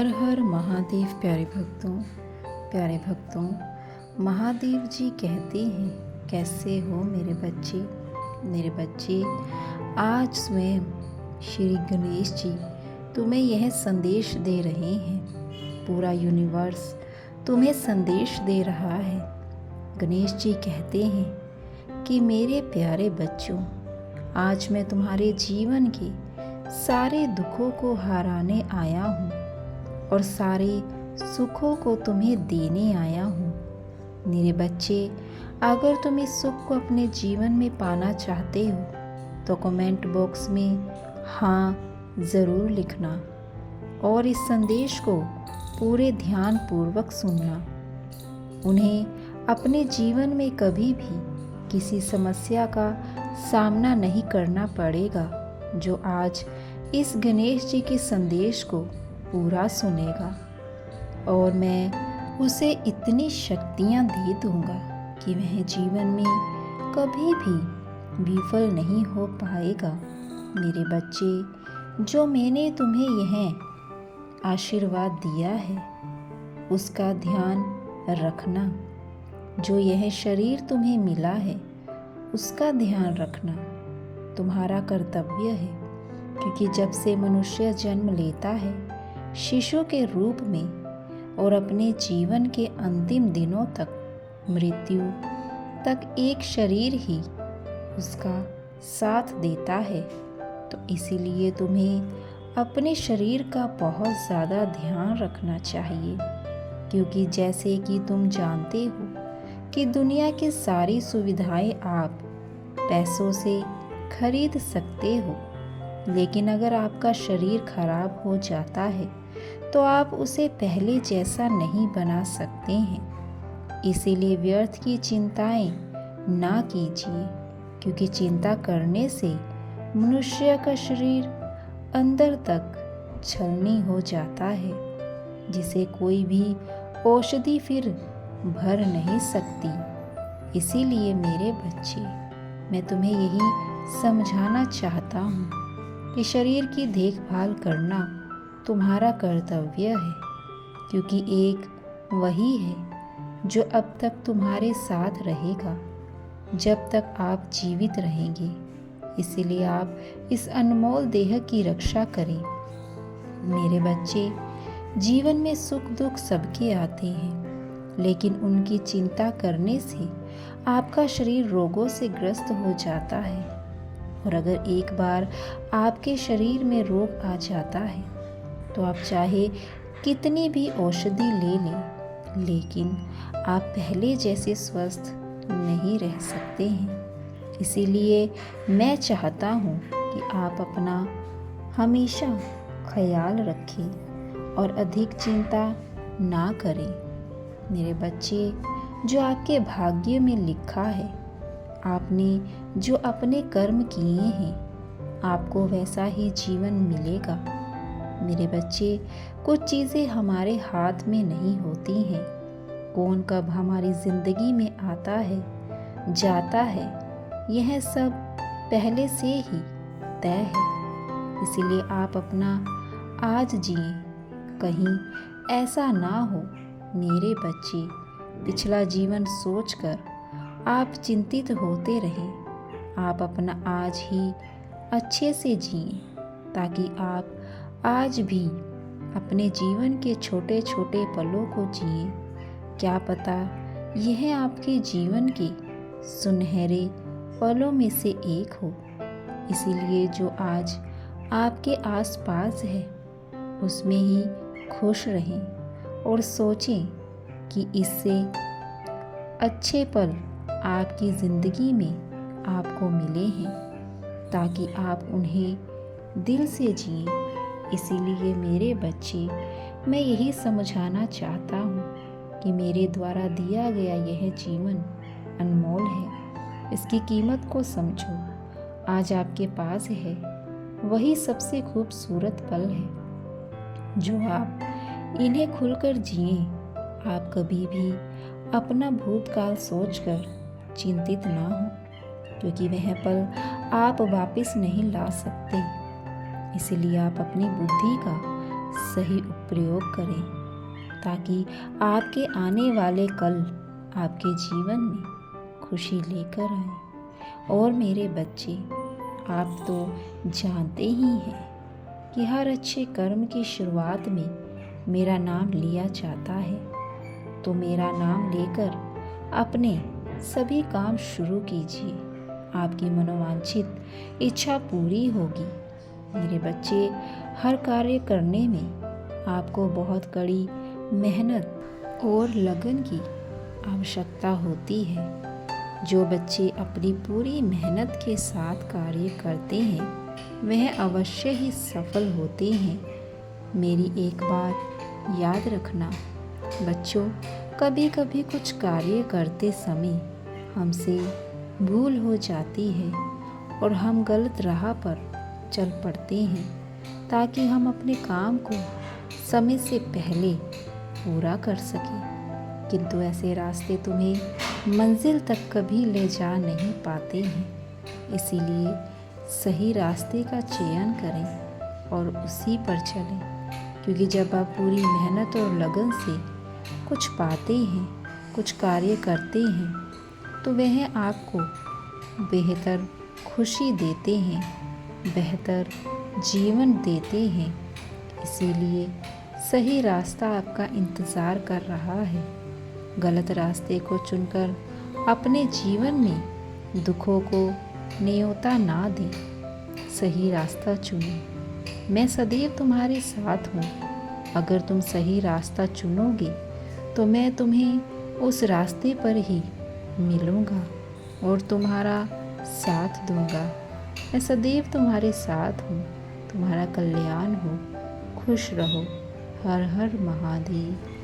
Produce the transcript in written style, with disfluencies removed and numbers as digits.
हर हर महादेव। प्यारे भक्तों, महादेव जी कहते हैं, कैसे हो मेरे बच्चे। आज स्वयं श्री गणेश जी तुम्हें यह संदेश दे रहे हैं। पूरा यूनिवर्स तुम्हें संदेश दे रहा है। गणेश जी कहते हैं कि मेरे प्यारे बच्चों, आज मैं तुम्हारे जीवन के सारे दुखों को हराने आया हूँ और सारे सुखों को तुम्हें देने आया हूँ। मेरे बच्चे, अगर तुम इस सुख को अपने जीवन में पाना चाहते हो तो कमेंट बॉक्स में हाँ ज़रूर लिखना और इस संदेश को पूरे ध्यान पूर्वक सुनना। उन्हें अपने जीवन में कभी भी किसी समस्या का सामना नहीं करना पड़ेगा जो आज इस गणेश जी के संदेश को पूरा सुनेगा, और मैं उसे इतनी शक्तियाँ दे दूँगा कि वह जीवन में कभी भी विफल नहीं हो पाएगा। मेरे बच्चे, जो मैंने तुम्हें यह आशीर्वाद दिया है उसका ध्यान रखना। जो यह शरीर तुम्हें मिला है उसका ध्यान रखना तुम्हारा कर्तव्य है, क्योंकि जब से मनुष्य जन्म लेता है शिशु के रूप में और अपने जीवन के अंतिम दिनों तक, मृत्यु तक एक शरीर ही उसका साथ देता है। तो इसीलिए तुम्हें अपने शरीर का बहुत ज़्यादा ध्यान रखना चाहिए, क्योंकि जैसे कि तुम जानते हो कि दुनिया की सारी सुविधाएं आप पैसों से खरीद सकते हो, लेकिन अगर आपका शरीर खराब हो जाता है तो आप उसे पहले जैसा नहीं बना सकते हैं। इसीलिए व्यर्थ की चिंताएं ना कीजिए, क्योंकि चिंता करने से मनुष्य का शरीर अंदर तक छलनी हो जाता है, जिसे कोई भी औषधि फिर भर नहीं सकती। इसीलिए मेरे बच्चे, मैं तुम्हें यही समझाना चाहता हूँ कि शरीर की देखभाल करना तुम्हारा कर्तव्य है, क्योंकि एक वही है जो अब तक तुम्हारे साथ रहेगा जब तक आप जीवित रहेंगे। इसीलिए आप इस अनमोल देह की रक्षा करें। मेरे बच्चे, जीवन में सुख दुख सबके आते हैं, लेकिन उनकी चिंता करने से आपका शरीर रोगों से ग्रस्त हो जाता है। और अगर एक बार आपके शरीर में रोग आ जाता है तो आप चाहे कितनी भी औषधि ले लें, लेकिन आप पहले जैसे स्वस्थ नहीं रह सकते हैं। इसीलिए मैं चाहता हूँ कि आप अपना हमेशा ख्याल रखें और अधिक चिंता ना करें। मेरे बच्चे, जो आपके भाग्य में लिखा है, आपने जो अपने कर्म किए हैं, आपको वैसा ही जीवन मिलेगा। मेरे बच्चे, कुछ चीज़ें हमारे हाथ में नहीं होती हैं। कौन कब हमारी ज़िंदगी में आता है, जाता है, यह सब पहले से ही तय है। इसीलिए आप अपना आज जिए, कहीं ऐसा ना हो मेरे बच्चे पिछला जीवन सोचकर आप चिंतित होते रहें। आप अपना आज ही अच्छे से जिएं, ताकि आप आज भी अपने जीवन के छोटे छोटे पलों को जिएं। क्या पता यह आपके जीवन के सुनहरे पलों में से एक हो। इसीलिए जो आज आपके आसपास है उसमें ही खुश रहें और सोचें कि इससे अच्छे पल आपकी ज़िंदगी में आपको मिले हैं, ताकि आप उन्हें दिल से जिएं। इसीलिए मेरे बच्चे, मैं यही समझाना चाहता हूँ कि मेरे द्वारा दिया गया यह जीवन अनमोल है। इसकी कीमत को समझो। आज आपके पास है वही सबसे खूबसूरत पल है जो आप इन्हें खुलकर जिएं। आप कभी भी अपना भूतकाल सोचकर चिंतित ना हो, क्योंकि वह पल आप वापस नहीं ला सकते। इसलिए आप अपनी बुद्धि का सही उपयोग करें, ताकि आपके आने वाले कल आपके जीवन में खुशी लेकर आए। और मेरे बच्चे, आप तो जानते ही हैं कि हर अच्छे कर्म की शुरुआत में मेरा नाम लिया जाता है। तो मेरा नाम लेकर अपने सभी काम शुरू कीजिए, आपकी मनोवांछित इच्छा पूरी होगी। मेरे बच्चे, हर कार्य करने में आपको बहुत कड़ी मेहनत और लगन की आवश्यकता होती है। जो बच्चे अपनी पूरी मेहनत के साथ कार्य करते हैं वह अवश्य ही सफल होते हैं। मेरी एक बात याद रखना बच्चों, कभी कभी कुछ कार्य करते समय हमसे भूल हो जाती है और हम गलत राह पर चल पड़ते हैं, ताकि हम अपने काम को समय से पहले पूरा कर सकें। किंतु ऐसे रास्ते तुम्हें मंजिल तक कभी ले जा नहीं पाते हैं। इसीलिए सही रास्ते का चयन करें और उसी पर चलें, क्योंकि जब आप पूरी मेहनत और लगन से कुछ पाते हैं, कुछ कार्य करते हैं, तो वह आपको बेहतर खुशी देते हैं, बेहतर जीवन देते हैं। इसीलिए सही रास्ता आपका इंतज़ार कर रहा है। गलत रास्ते को चुनकर अपने जीवन में दुखों को न्योता ना दें, सही रास्ता चुनें। मैं सदैव तुम्हारे साथ हूँ। अगर तुम सही रास्ता चुनोगे तो मैं तुम्हें उस रास्ते पर ही मिलूँगा और तुम्हारा साथ दूँगा। मैं सदैव तुम्हारे साथ हूँ। तुम्हारा कल्याण हो। खुश रहो। हर हर महादेव।